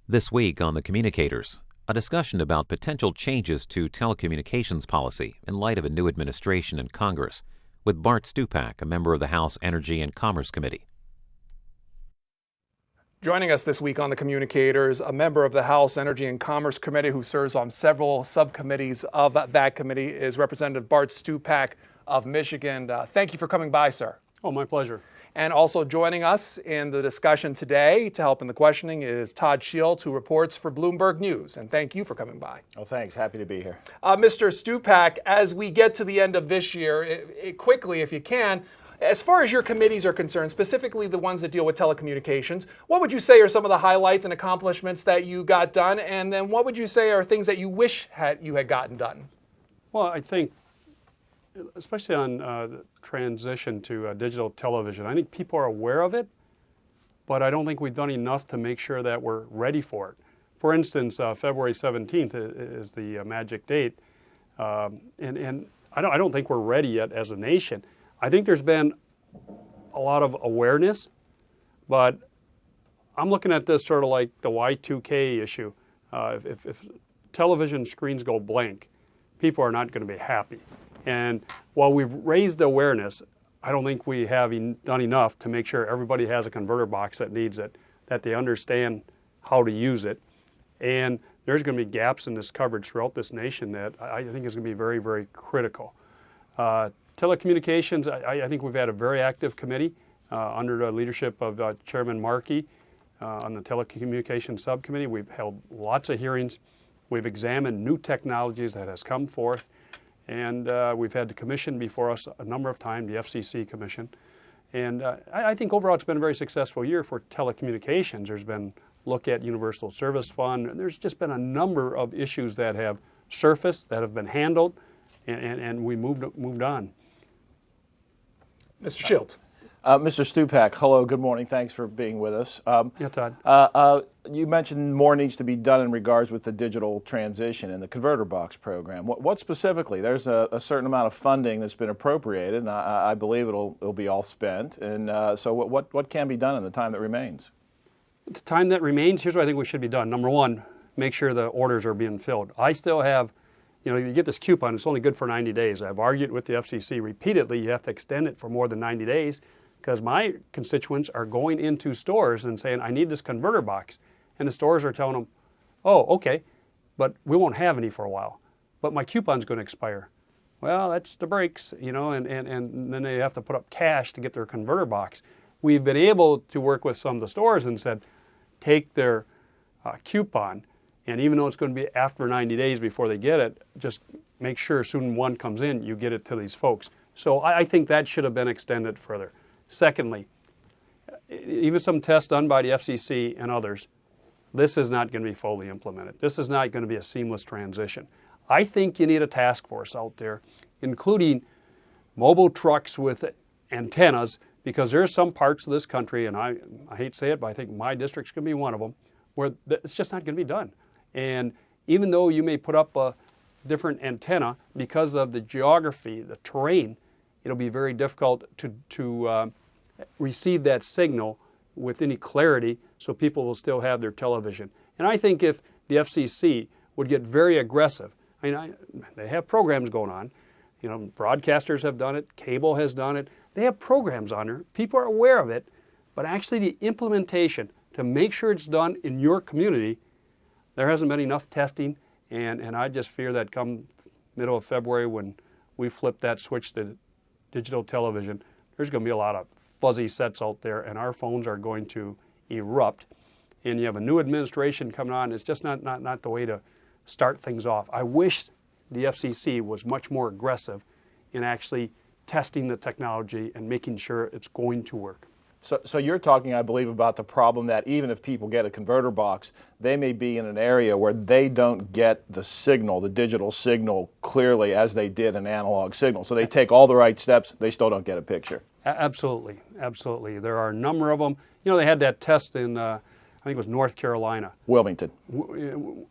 This week on the Communicators, a discussion about potential changes to telecommunications policy in light of a new administration in Congress, with Bart Stupak, a member of the House Energy and Commerce Committee. Joining us this week on the Communicators, a member of the House Energy and Commerce Committee who serves on several subcommittees of that committee, is Representative Bart Stupak of Michigan. Thank you for coming by, sir. Oh, my pleasure. And also joining us in the discussion today to help in the questioning is Todd Shields, who reports for Bloomberg News. And thank you for coming by. Oh, thanks. Happy to be here. Mr. Stupak, as we get to the end of this year, quickly, if you can, as far as your committees are concerned, specifically the ones that deal with telecommunications, what would you say are some of the highlights and accomplishments that you got done? And then what would you say are things that you wish you had gotten done? Well, I think, especially on the transition to digital television, I think people are aware of it, but I don't think we've done enough to make sure that we're ready for it. For instance, February 17th is the magic date, and I don't think we're ready yet as a nation. I think there's been a lot of awareness, but I'm looking at this sort of like the Y2K issue. If television screens go blank, people are not going to be happy. And while we've raised the awareness, I don't think we have done enough to make sure everybody has a converter box that needs it, that they understand how to use it. And there's going to be gaps in this coverage throughout this nation that I think is going to be very, very critical. Telecommunications, I think we've had a very active committee under the leadership of Chairman Markey on the Telecommunications Subcommittee. We've held lots of hearings. We've examined new technologies that has come forth. And we've had the commission before us a number of times, the FCC commission. And I think overall it's been a very successful year for telecommunications. There's been look at Universal Service Fund. And there's just been a number of issues that have surfaced, that have been handled, and we moved on. Mr. Shields. Mr. Stupak, hello, good morning. Thanks for being with us. Yeah, Todd. You mentioned more needs to be done in regards with the digital transition and the converter box program. What specifically? There's a certain amount of funding that's been appropriated, and I believe it'll be all spent. And so what can be done in the time that remains? The time that remains, here's what I think we should be done. Number one, make sure the orders are being filled. I still have, you get this coupon, it's only good for 90 days. I've argued with the FCC repeatedly, you have to extend it for more than 90 days because my constituents are going into stores and saying, I need this converter box. And the stores are telling them, oh, okay, but we won't have any for a while. But my coupon's going to expire. Well, that's the breaks, and then they have to put up cash to get their converter box. We've been able to work with some of the stores and said, take their coupon, and even though it's going to be after 90 days before they get it, just make sure as soon as one comes in, you get it to these folks. So I think that should have been extended further. Secondly, even some tests done by the FCC and others, this is not going to be fully implemented. This is not going to be a seamless transition. I think you need a task force out there, including mobile trucks with antennas, because there are some parts of this country, and I hate to say it, but I think my district's going to be one of them, where it's just not going to be done. And even though you may put up a different antenna, because of the geography, the terrain, it'll be very difficult to receive that signal with any clarity, so people will still have their television. And I think if the FCC would get very aggressive, they have programs going on. Broadcasters have done it, cable has done it. They have programs on there. People are aware of it, but actually the implementation to make sure it's done in your community, there hasn't been enough testing, and I just fear that come middle of February when we flip that switch to digital television, there's going to be a lot of fuzzy sets out there, and our phones are going to erupt. And you have a new administration coming on. It's just not the way to start things off. I wish the FCC was much more aggressive in actually testing the technology and making sure it's going to work. So you're talking, I believe, about the problem that even if people get a converter box, they may be in an area where they don't get the signal, the digital signal, clearly as they did an analog signal. So they take all the right steps, they still don't get a picture. Absolutely, absolutely. There are a number of them. They had that test in, I think it was North Carolina. Wilmington.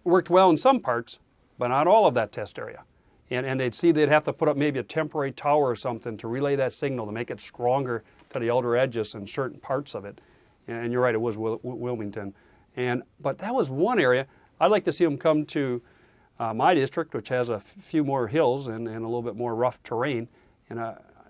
Worked well in some parts, but not all of that test area. And they'd have to put up maybe a temporary tower or something to relay that signal to make it stronger to the outer edges in certain parts of it. And you're right, it was Wilmington. But that was one area. I'd like to see them come to my district, which has a few more hills and a little bit more rough terrain. And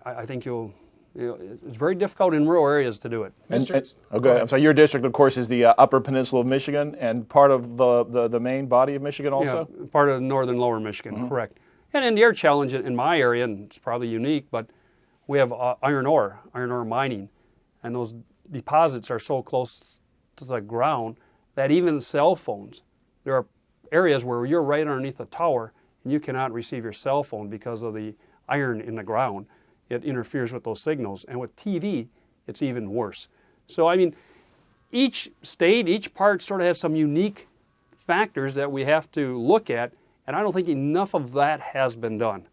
I think it's very difficult in rural areas to do it. Go ahead. So your district, of course, is the Upper Peninsula of Michigan and part of the main body of Michigan also? Yeah, part of northern lower Michigan, correct. And the air challenge in my area, and it's probably unique, but we have iron ore mining. And those deposits are so close to the ground that even cell phones, there are areas where you're right underneath a tower and you cannot receive your cell phone because of the iron in the ground. It interferes with those signals. And with TV, it's even worse. So, I mean, each state, each part sort of has some unique factors that we have to look at, and I don't think enough of that has been done.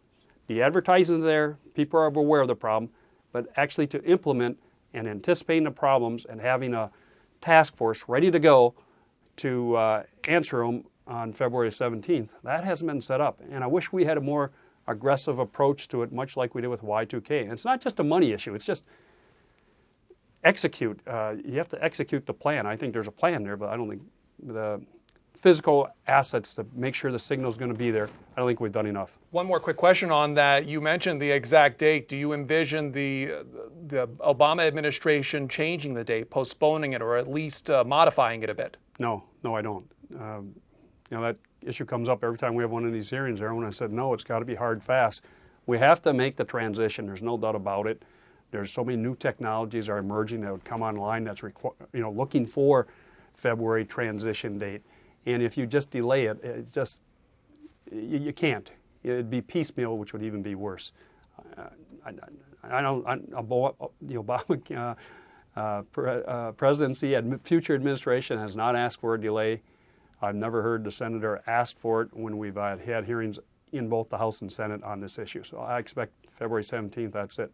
The advertising there, people are aware of the problem, but actually to implement and anticipating the problems and having a task force ready to go to answer them on February 17th, that hasn't been set up. And I wish we had a more aggressive approach to it, much like we did with Y2K. And it's not just a money issue, it's just execute. You have to execute the plan. I think there's a plan there, but I don't think the physical assets to make sure the signal is going to be there, I don't think we've done enough. One more quick question on that. You mentioned the exact date. Do you envision the Obama administration changing the date, postponing it, or at least modifying it a bit? No, I don't. That issue comes up every time we have one of these hearings. Everyone has said, no, it's got to be hard, fast. We have to make the transition. There's no doubt about it. There's so many new technologies are emerging that would come online that's looking for February transition date. And if you just delay it, you can't. It'd be piecemeal, which would even be worse. The Obama presidency and future administration has not asked for a delay. I've never heard the senator ask for it when we've had hearings in both the House and Senate on this issue. So I expect February 17th, that's it.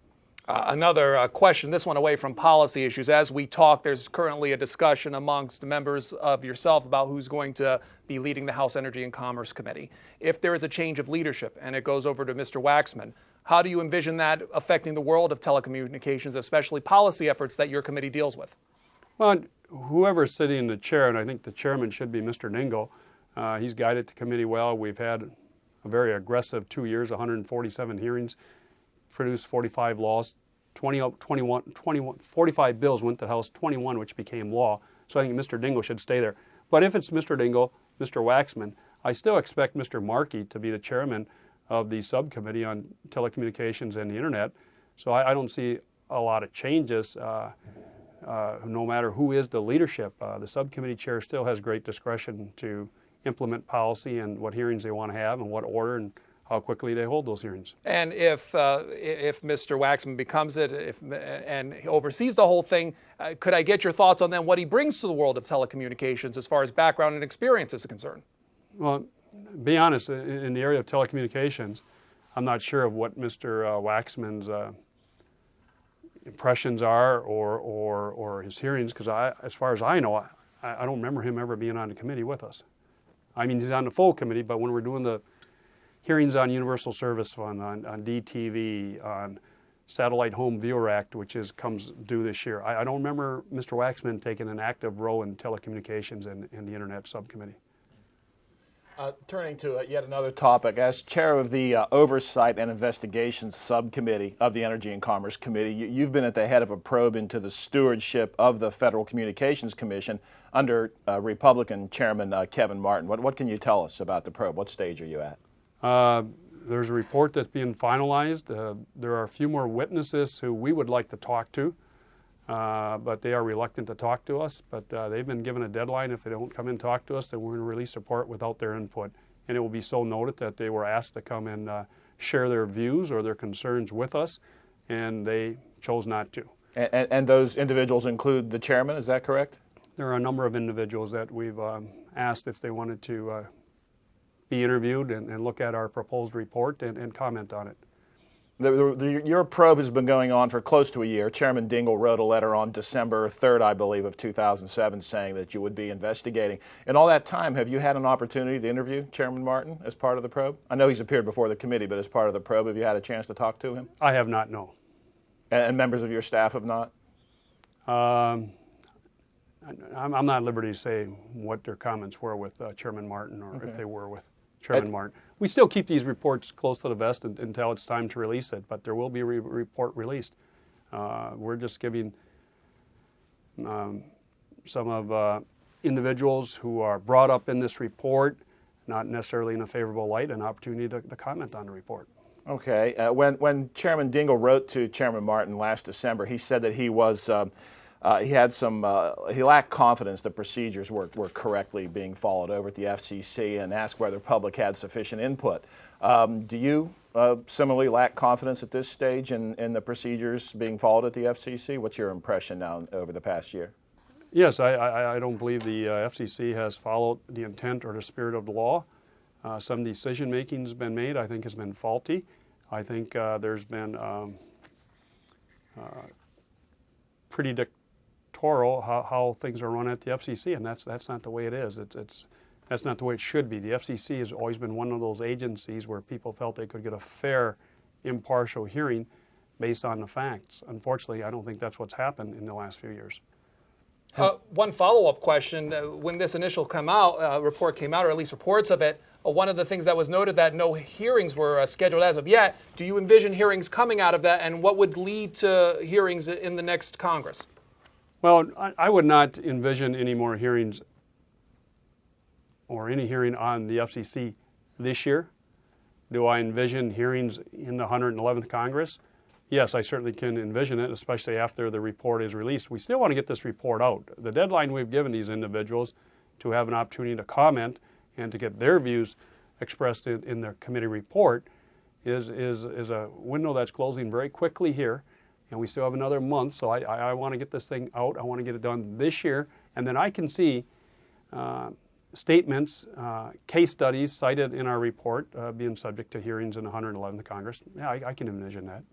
Another question, this one away from policy issues. As we talk, there's currently a discussion amongst members of yourself about who's going to be leading the House Energy and Commerce Committee. If there is a change of leadership and it goes over to Mr. Waxman, how do you envision that affecting the world of telecommunications, especially policy efforts that your committee deals with? Well, whoever's sitting in the chair, and I think the chairman should be Mr. Dingell, he's guided the committee well. We've had a very aggressive 2 years, 147 hearings, produced 45 laws, 45 bills went to the House, 21 which became law. So I think Mr. Dingell should stay there. But if it's Mr. Dingell, Mr. Waxman, I still expect Mr. Markey to be the chairman of the subcommittee on telecommunications and the internet. So I don't see a lot of changes no matter who is the leadership. The subcommittee chair still has great discretion to implement policy and what hearings they want to have and what order and how quickly they hold those hearings. And if Mr. Waxman becomes it and oversees the whole thing, could I get your thoughts on then what he brings to the world of telecommunications as far as background and experience is concerned? Well, be honest, in the area of telecommunications, I'm not sure of what Mr. Waxman's impressions are or his hearings, because as far as I know, I don't remember him ever being on the committee with us. I mean, he's on the full committee, but when we're doing the hearings on Universal Service Fund, on DTV, on Satellite Home Viewer Act, which comes due this year, I don't remember Mr. Waxman taking an active role in telecommunications and the Internet Subcommittee. Turning to yet another topic, as chair of the Oversight and Investigations Subcommittee of the Energy and Commerce Committee, you've been at the head of a probe into the stewardship of the Federal Communications Commission under Republican Chairman Kevin Martin. What can you tell us about the probe? What stage are you at? There's a report that's being finalized. There are a few more witnesses who we would like to talk to, but they are reluctant to talk to us. But they've been given a deadline. If they don't come and talk to us, then we're going to release a report without their input. And it will be so noted that they were asked to come and share their views or their concerns with us, and they chose not to. And those individuals include the chairman, is that correct? There are a number of individuals that we've asked if they wanted to be interviewed and look at our proposed report and comment on it. Your probe has been going on for close to a year. Chairman Dingell wrote a letter on December 3rd, I believe, of 2007 saying that you would be investigating. In all that time, have you had an opportunity to interview Chairman Martin as part of the probe? I know he's appeared before the committee, but as part of the probe, have you had a chance to talk to him? I have not, no. And members of your staff have not? I'm not at liberty to say what their comments were with Chairman Martin, or if they were with Chairman Martin. We still keep these reports close to the vest until it's time to release it, but there will be a report released. We're just giving some of individuals who are brought up in this report, not necessarily in a favorable light, an opportunity to comment on the report. Okay. When Chairman Dingell wrote to Chairman Martin last December, he said that he was he lacked confidence that procedures were correctly being followed over at the FCC, and asked whether the public had sufficient input. Do you similarly lack confidence at this stage in the procedures being followed at the FCC? What's your impression now over the past year? Yes, I don't believe the FCC has followed the intent or the spirit of the law. Some decision making has been made, I think, has been faulty. I think there's been pretty dictatorial how things are run at the FCC, and that's not the way it is. That's not the way it should be. The FCC has always been one of those agencies where people felt they could get a fair, impartial hearing based on the facts. Unfortunately, I don't think that's what's happened in the last few years. One follow-up question. When this initial report came out, or at least reports of it, one of the things that was noted that no hearings were scheduled as of yet. Do you envision hearings coming out of that, and what would lead to hearings in the next Congress? Well, I would not envision any more hearings or any hearing on the FCC this year. Do I envision hearings in the 111th Congress? Yes, I certainly can envision it, especially after the report is released. We still want to get this report out. The deadline we've given these individuals to have an opportunity to comment and to get their views expressed in their committee report is a window that's closing very quickly here, and we still have another month, so I want to get this thing out. I want to get it done this year, and then I can see statements, case studies cited in our report being subject to hearings in the 111th Congress. Yeah, I can envision that.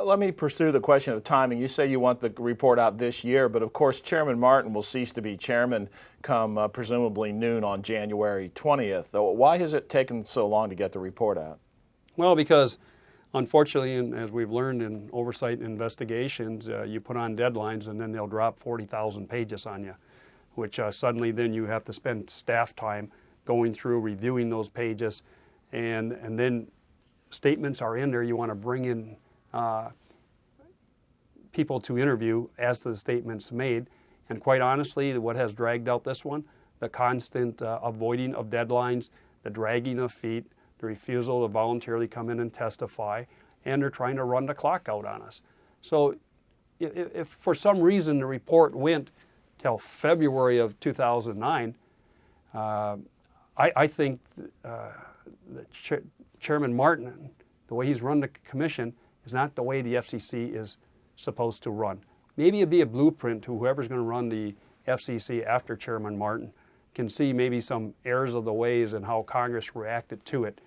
Let me pursue the question of timing. You say you want the report out this year, but of course Chairman Martin will cease to be chairman come presumably noon on January 20th. Why has it taken so long to get the report out? Well, because unfortunately, and as we've learned in oversight and investigations, you put on deadlines and then they'll drop 40,000 pages on you, which suddenly then you have to spend staff time going through, reviewing those pages, and then statements are in there. You want to bring in people to interview as the statements made. And quite honestly, what has dragged out this one, the constant avoiding of deadlines, the dragging of feet, the refusal to voluntarily come in and testify, and they're trying to run the clock out on us. So if for some reason the report went till February of 2009, I think that Chairman Martin, the way he's run the commission, is not the way the FCC is supposed to run. Maybe it'd be a blueprint to whoever's going to run the FCC after Chairman Martin can see maybe some errors of the ways and how Congress reacted to it.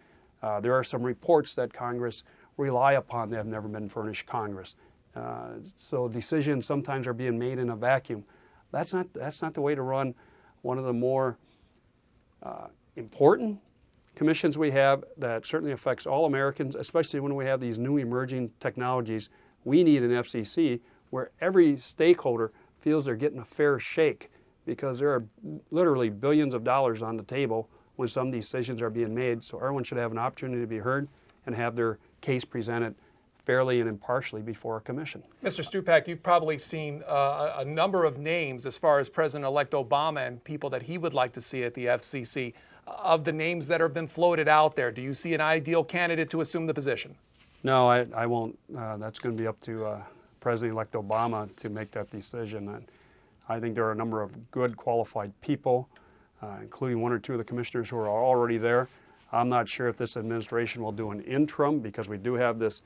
There are some reports that Congress rely upon that have never been furnished Congress. So decisions sometimes are being made in a vacuum. That's not the way to run one of the more important commissions we have that certainly affects all Americans, especially when we have these new emerging technologies. We need an FCC where every stakeholder feels they're getting a fair shake, because there are literally billions of dollars on the table when some decisions are being made. So everyone should have an opportunity to be heard and have their case presented fairly and impartially before a commission. Mr. Stupak, you've probably seen a number of names as far as President-elect Obama and people that he would like to see at the FCC. Of the names that have been floated out there, do you see an ideal candidate to assume the position? No, I won't. That's going to be up to President-elect Obama to make that decision. And I think there are a number of good, qualified people, including one or two of the commissioners who are already there. I'm not sure if this administration will do an interim, because we do have this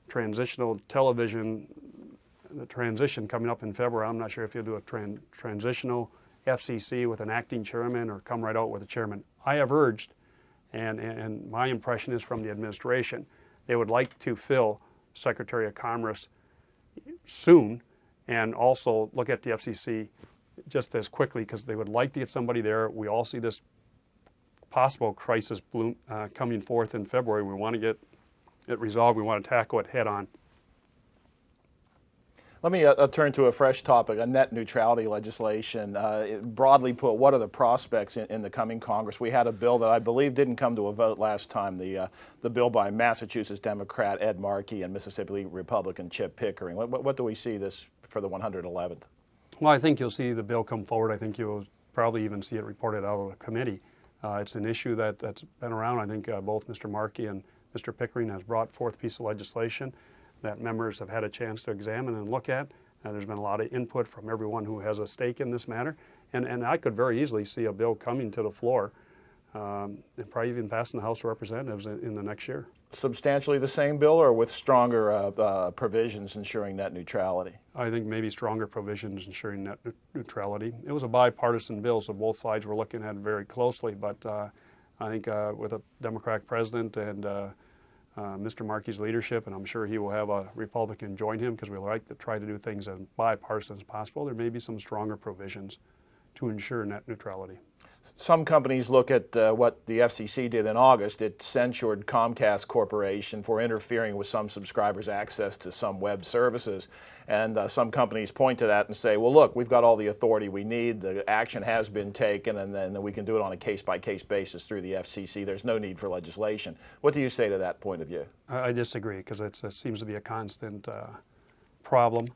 transitional television, the transition coming up in February. I'm not sure if you'll do a transitional FCC with an acting chairman or come right out with a chairman. I have urged, and my impression is from the administration, they would like to fill Secretary of Commerce soon, and also look at the FCC just as quickly, because they would like to get somebody there. We all see this possible crisis coming forth in February. We want to get it resolved. We want to tackle it head on. Let me turn to a fresh topic, net neutrality legislation. Broadly put, what are the prospects in the coming Congress? We had a bill that I believe didn't come to a vote last time, the bill by Massachusetts Democrat Ed Markey and Mississippi Republican Chip Pickering. What do we see this for the 111th? Well, I think you'll see the bill come forward. I think you'll probably even see it reported out of the committee. It's an issue that's been around. I think both Mr. Markey and Mr. Pickering has brought forth a piece of legislation that members have had a chance to examine and look at. There's been a lot of input from everyone who has a stake in this matter. And I could very easily see a bill coming to the floor and probably even passing the House of Representatives in the next year. Substantially the same bill, or with stronger provisions ensuring net neutrality? I think maybe stronger provisions ensuring net neutrality. It was a bipartisan bill, so both sides were looking at it very closely. But I think with a Democratic president and Mr. Markey's leadership, and I'm sure he will have a Republican join him because we like to try to do things as bipartisan as possible, there may be some stronger provisions to ensure net neutrality. Some companies look at what the FCC did in August. It censured Comcast Corporation for interfering with some subscribers' access to some web services. And some companies point to that and say, well, look, we've got all the authority we need. The action has been taken, and then we can do it on a case-by-case basis through the FCC. There's no need for legislation. What do you say to that point of view? I disagree, because it seems to be a constant problem.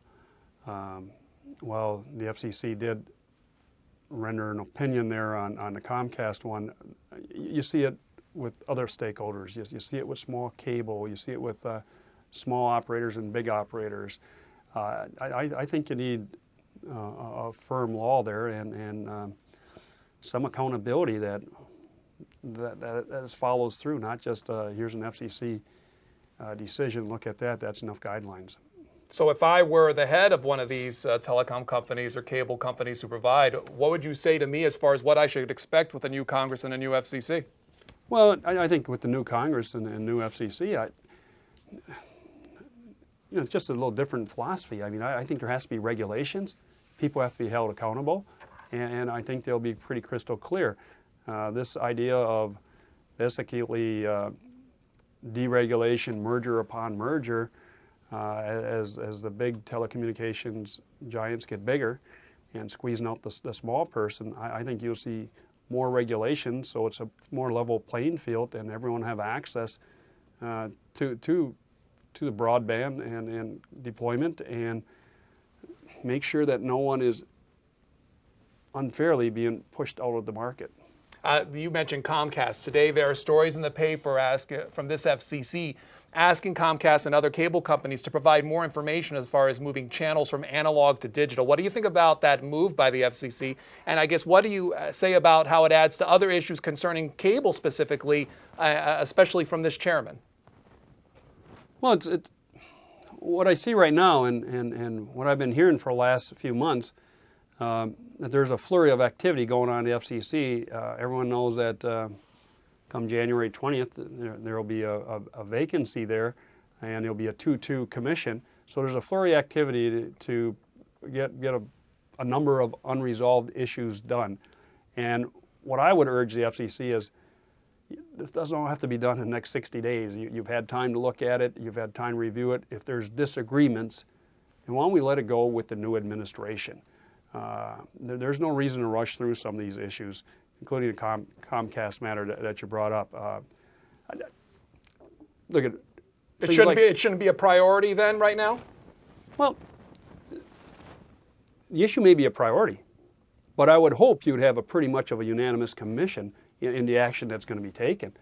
Well, the FCC did render an opinion there on the Comcast one. You see it with other stakeholders. You see it with small cable. You see it with small operators and big operators. I think you need a firm law there and some accountability that follows through, not just here's an FCC decision, look at that, that's enough guidelines. So if I were the head of one of these telecom companies or cable companies who provide, what would you say to me as far as what I should expect with a new Congress and a new FCC? Well, I think with the new Congress and new FCC, it's just a little different philosophy. I mean, I think there has to be regulations. People have to be held accountable, and I think they'll be pretty crystal clear. This idea of basically deregulation, merger upon merger, as the big telecommunications giants get bigger and squeezing out the small person, I think you'll see more regulation, so it's a more level playing field and everyone have access to the broadband and deployment, and make sure that no one is unfairly being pushed out of the market. You mentioned Comcast. Today there are stories in the paper from this FCC asking Comcast and other cable companies to provide more information as far as moving channels from analog to digital. What do you think about that move by the FCC? And I guess what do you say about how it adds to other issues concerning cable specifically, especially from this chairman? Well, what I see right now and what I've been hearing for the last few months, that there's a flurry of activity going on in the FCC. Everyone knows that come January 20th, there will be a vacancy there, and there'll be a 2-2 commission. So there's a flurry of activity to get a number of unresolved issues done. And what I would urge the FCC is, this doesn't all have to be done in the next 60 days. You've had time to look at it. You've had time to review it. If there's disagreements, then why don't we let it go with the new administration? There's no reason to rush through some of these issues, including the Comcast matter that you brought up. Look at it shouldn't be a priority then right now? Well, the issue may be a priority, but I would hope you'd have a pretty much of a unanimous commission in the action that's going to be taken.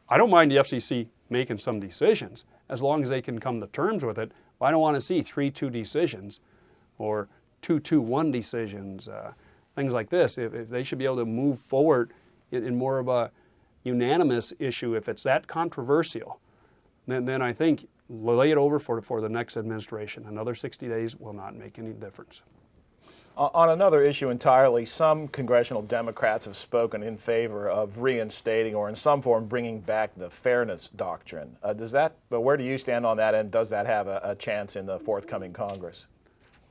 I don't mind the FCC making some decisions as long as they can come to terms with it. I don't want to see 3-2 decisions or 2-2-1 decisions, things like this. If they should be able to move forward in more of a unanimous issue, if it's that controversial, then I think lay it over for the next administration. Another 60 days will not make any difference. On another issue entirely, some congressional Democrats have spoken in favor of reinstating or in some form bringing back the fairness doctrine. Where do you stand on that, and does that have a chance in the forthcoming Congress?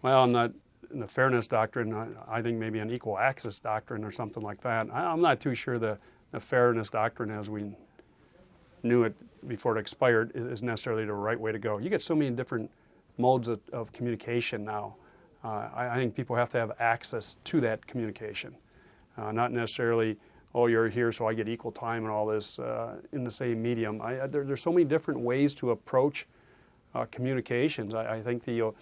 Well, in the fairness doctrine, I think maybe an equal access doctrine or something like that. I'm not too sure the fairness doctrine as we knew it before it expired is necessarily the right way to go. You get so many different modes of communication now. I think people have to have access to that communication, not necessarily, oh, you're here so I get equal time and all this in the same medium. There's so many different ways to approach communications. I think the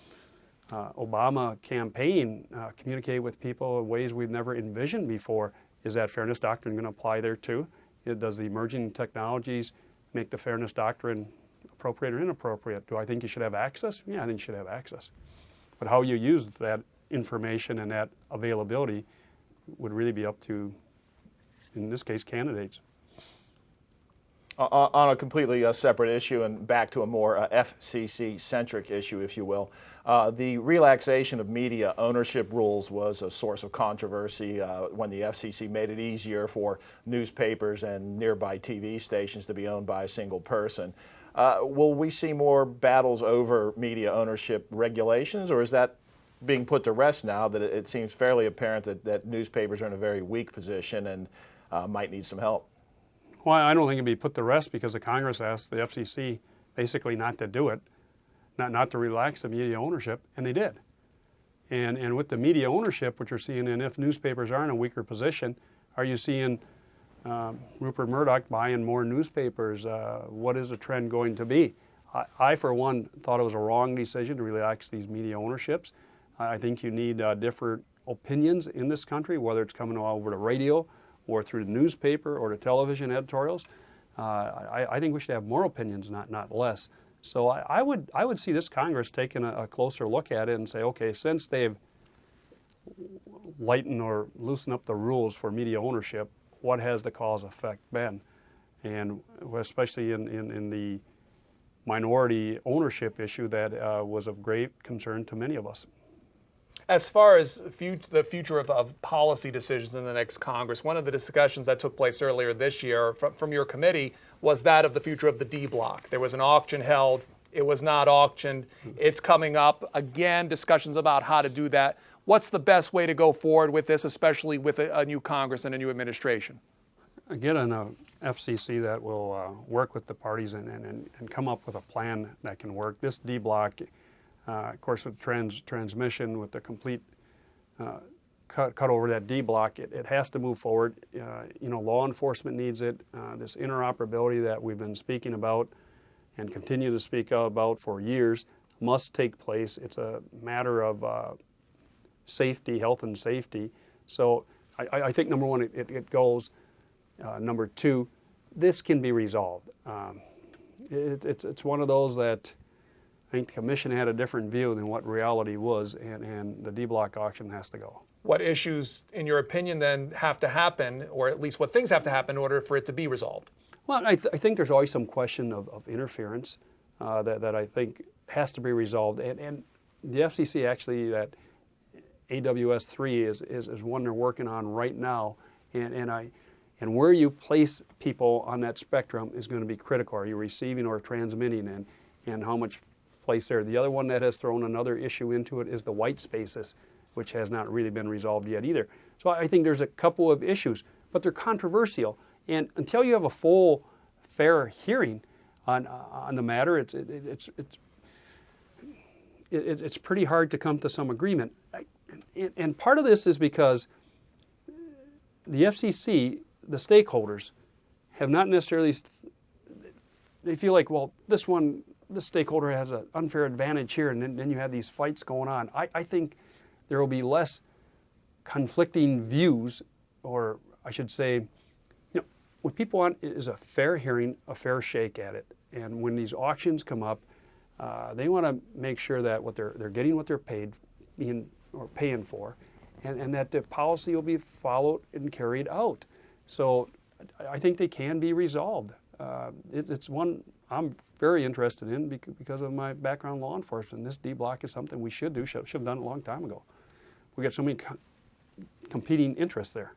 Obama campaign communicated with people in ways we've never envisioned before. Is that fairness doctrine going to apply there too? Does the emerging technologies make the fairness doctrine appropriate or inappropriate? Do I think you should have access? Yeah, I think you should have access. But how you use that information and that availability would really be up to, in this case, candidates. On a completely separate issue and back to a more FCC-centric issue, if you will, the relaxation of media ownership rules was a source of controversy when the FCC made it easier for newspapers and nearby TV stations to be owned by a single person. Will we see more battles over media ownership regulations, or is that being put to rest now that it seems fairly apparent that newspapers are in a very weak position and might need some help? Well, I don't think it'd be put to rest because the Congress asked the FCC basically not to do it, not to relax the media ownership, and they did. And with the media ownership, what you're seeing, and if newspapers are in a weaker position, are you seeing Rupert Murdoch buying more newspapers? What is the trend going to be? I, for one, thought it was a wrong decision to relax these media ownerships. I think you need different opinions in this country, whether it's coming over the radio or through the newspaper or the television editorials. I think we should have more opinions, not less. So I would see this Congress taking a closer look at it and say, okay, since they've lightened or loosened up the rules for media ownership, what has the cause effect been? And especially in the minority ownership issue that was of great concern to many of us. As far as the future of policy decisions in the next Congress, one of the discussions that took place earlier this year from your committee was that of the future of the D block. There was an auction held. It was not auctioned. It's coming up. Again, discussions about how to do that. What's the best way to go forward with this, especially with a new Congress and a new administration? Get an FCC that will work with the parties and come up with a plan that can work. This D block, of course, with transmission, with the complete cut over that D block, it has to move forward. Law enforcement needs it. This interoperability that we've been speaking about and continue to speak about for years must take place. It's a matter of safety, health and safety. So I think, number one, it goes. Number two, this can be resolved. It's one of those that I think the commission had a different view than what reality was, and the D-block auction has to go. What issues, in your opinion, then have to happen, or at least what things have to happen in order for it to be resolved? Well, I think there's always some question of interference that I think has to be resolved. And the FCC actually, that AWS 3 is one they're working on right now. And where you place people on that spectrum is going to be critical. Are you receiving or transmitting, and how much place there? The other one that has thrown another issue into it is the white spaces, which has not really been resolved yet either. So I think there's a couple of issues, but they're controversial. And until you have a full, fair hearing on the matter, it's pretty hard to come to some agreement. And part of this is because the FCC, the stakeholders, have not necessarily, they feel like, well, this stakeholder has an unfair advantage here, and then you have these fights going on. I think there will be less conflicting views, or I should say, what people want is a fair hearing, a fair shake at it. And when these auctions come up, they want to make sure that what they're getting what they're paying for, and that the policy will be followed and carried out. So I think they can be resolved. It's one I'm very interested in because of my background in law enforcement. This D-block is something we should do, should have done it a long time ago. We got so many competing interests there.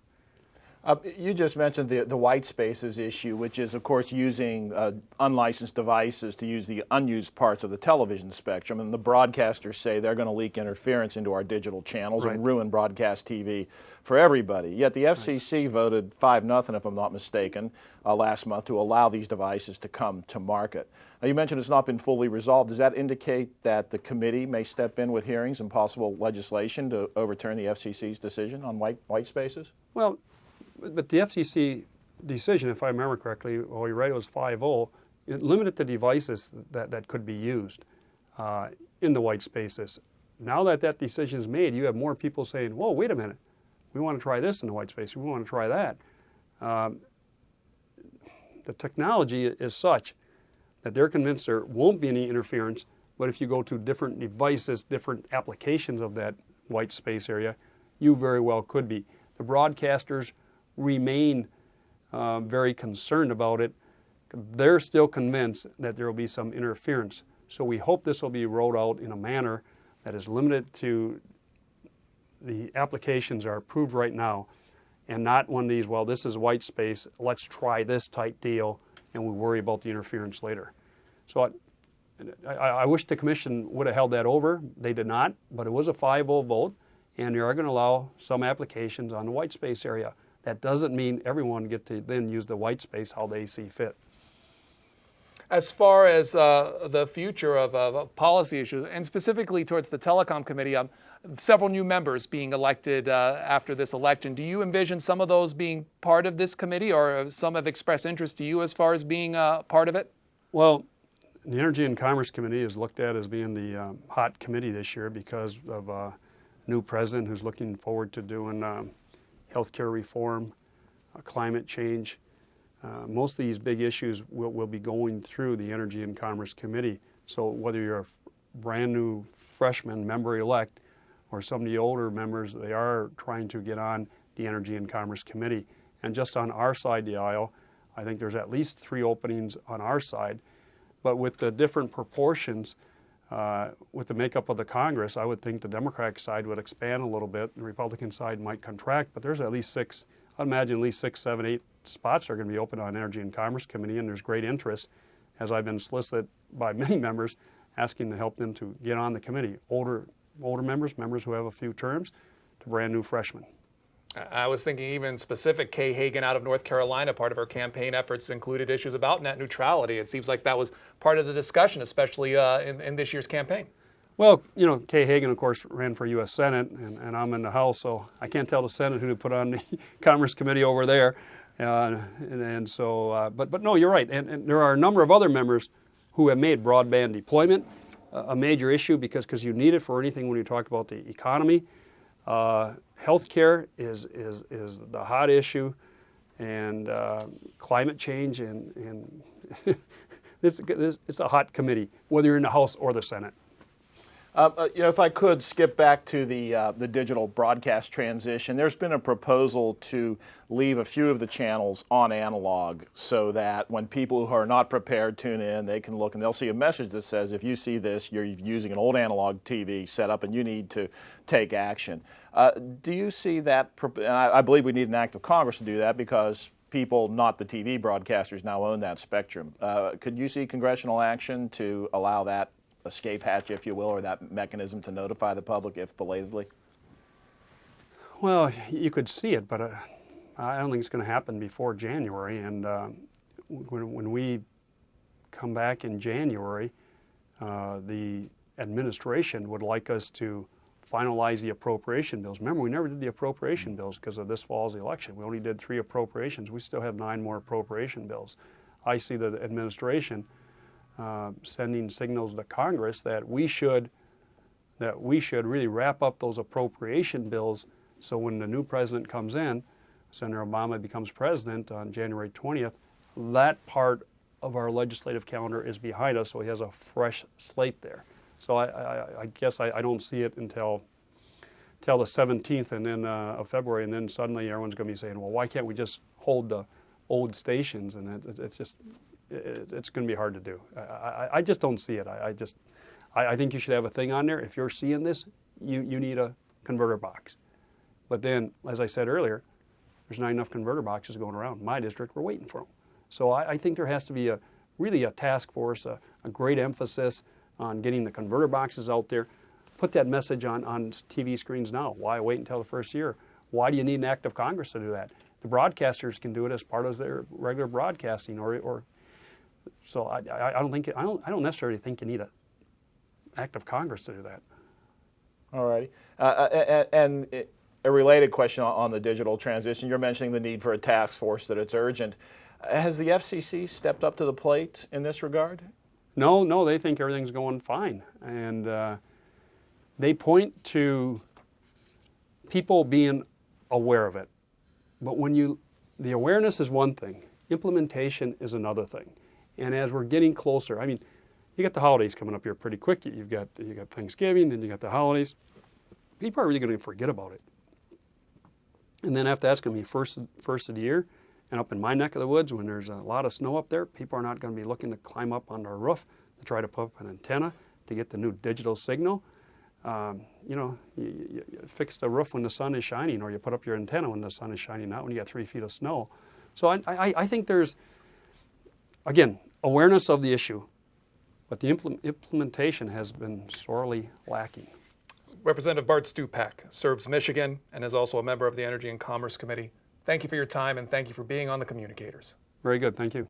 You just mentioned the white spaces issue, which is, of course, using unlicensed devices to use the unused parts of the television spectrum. And the broadcasters say they're going to leak interference into our digital channels and ruin broadcast TV for everybody. Yet the FCC voted 5-0, if I'm not mistaken, last month to allow these devices to come to market. Now, you mentioned it's not been fully resolved. Does that indicate that the committee may step in with hearings and possible legislation to overturn the FCC's decision on white spaces? Well, but the FCC decision, if I remember correctly, well, you read it was 5-0, it limited the devices that could be used in the white spaces. Now that that decision is made, you have more people saying, whoa, wait a minute, we want to try this in the white space, we want to try that. The technology is such that they're convinced there won't be any interference, but if you go to different devices, different applications of that white space area, you very well could be. The broadcasters remain very concerned about it. They're still convinced that there will be some interference. So we hope this will be rolled out in a manner that is limited to the applications are approved right now, and not one of these, well, this is white space, let's try this type deal, and we worry about the interference later. So I wish the commission would have held that over. They did not, but it was a 5-0 vote, and they are going to allow some applications on the white space area. That doesn't mean everyone get to then use the white space how they see fit. As far as the future of policy issues, and specifically towards the Telecom Committee, several new members being elected after this election. Do you envision some of those being part of this committee, or some have expressed interest to you as far as being part of it? Well, the Energy and Commerce Committee is looked at as being the hot committee this year because of a new president who's looking forward to doing healthcare reform, climate change. Most of these big issues will be going through the Energy and Commerce Committee. So whether you're a brand new freshman member-elect or some of the older members, they are trying to get on the Energy and Commerce Committee. And just on our side of the aisle, I think there's at least 3 openings on our side. But with the different proportions, with the makeup of the Congress, I would think the Democratic side would expand a little bit. The Republican side might contract, but there's at least 6, I'd imagine at least 6, 7, 8 spots are going to be open on Energy and Commerce Committee, and there's great interest, as I've been solicited by many members, asking to help them to get on the committee. Older members who have a few terms, to brand new freshmen. I was thinking even specific. Kay Hagan out of North Carolina, part of her campaign efforts included issues about net neutrality. It seems like that was part of the discussion, especially in this year's campaign. Well, you know, Kay Hagan, of course, ran for U.S. Senate, and I'm in the House, so I can't tell the Senate who to put on the Commerce Committee over there. But no, you're right. And there are a number of other members who have made broadband deployment a major issue because you need it for anything when you talk about the economy. Healthcare is the hot issue, and climate change, and it's a hot committee, whether you're in the House or the Senate. If I could skip back to the digital broadcast transition, there's been a proposal to leave a few of the channels on analog so that when people who are not prepared tune in, they can look and they'll see a message that says, if you see this, you're using an old analog TV setup and you need to take action. Do you see that? And I believe we need an act of Congress to do that because people, not the TV broadcasters, now own that spectrum. Could you see congressional action to allow that escape hatch, if you will, or that mechanism to notify the public if belatedly? Well, you could see it, but I don't think it's going to happen before January. And when we come back in January, the administration would like us to finalize the appropriation bills. Remember, we never did the appropriation bills because of this fall's election. We only did 3 appropriations. We still have 9 more appropriation bills. I see the administration sending signals to Congress that we should really wrap up those appropriation bills so when the new president comes in, Senator Obama becomes president on January 20th, that part of our legislative calendar is behind us, so he has a fresh slate there. So I guess I don't see it until the 17th and then of February, and then suddenly everyone's going to be saying, well, why can't we just hold the old stations? And it's going to be hard to do. I just don't see it. I think you should have a thing on there. If you're seeing this, you need a converter box. But then, as I said earlier, there's not enough converter boxes going around. In my district, we're waiting for them. So I think there has to be really a task force, a great emphasis on getting the converter boxes out there. Put that message on TV screens now. Why wait until the first year? Why do you need an act of Congress to do that? The broadcasters can do it as part of their regular broadcasting, or so I don't necessarily think you need an act of Congress to do that. All righty. And a related question on the digital transition. You're mentioning the need for a task force, that it's urgent. Has the FCC stepped up to the plate in this regard? No, they think everything's going fine, and they point to people being aware of it. But the awareness is one thing, implementation is another thing. And as we're getting closer, I mean, you got the holidays coming up here pretty quick. You got Thanksgiving, and you got the holidays. People are really going to forget about it. And then after that's going to be first of the year. And up in my neck of the woods, when there's a lot of snow up there, people are not going to be looking to climb up on our roof to try to put up an antenna to get the new digital signal. You fix the roof when the sun is shining, or you put up your antenna when the sun is shining, not when you got 3 feet of snow. So I think there's, again, awareness of the issue, but the implementation has been sorely lacking. Representative Bart Stupak serves Michigan and is also a member of the Energy and Commerce Committee. Thank you for your time, and thank you for being on the Communicators. Very good, thank you.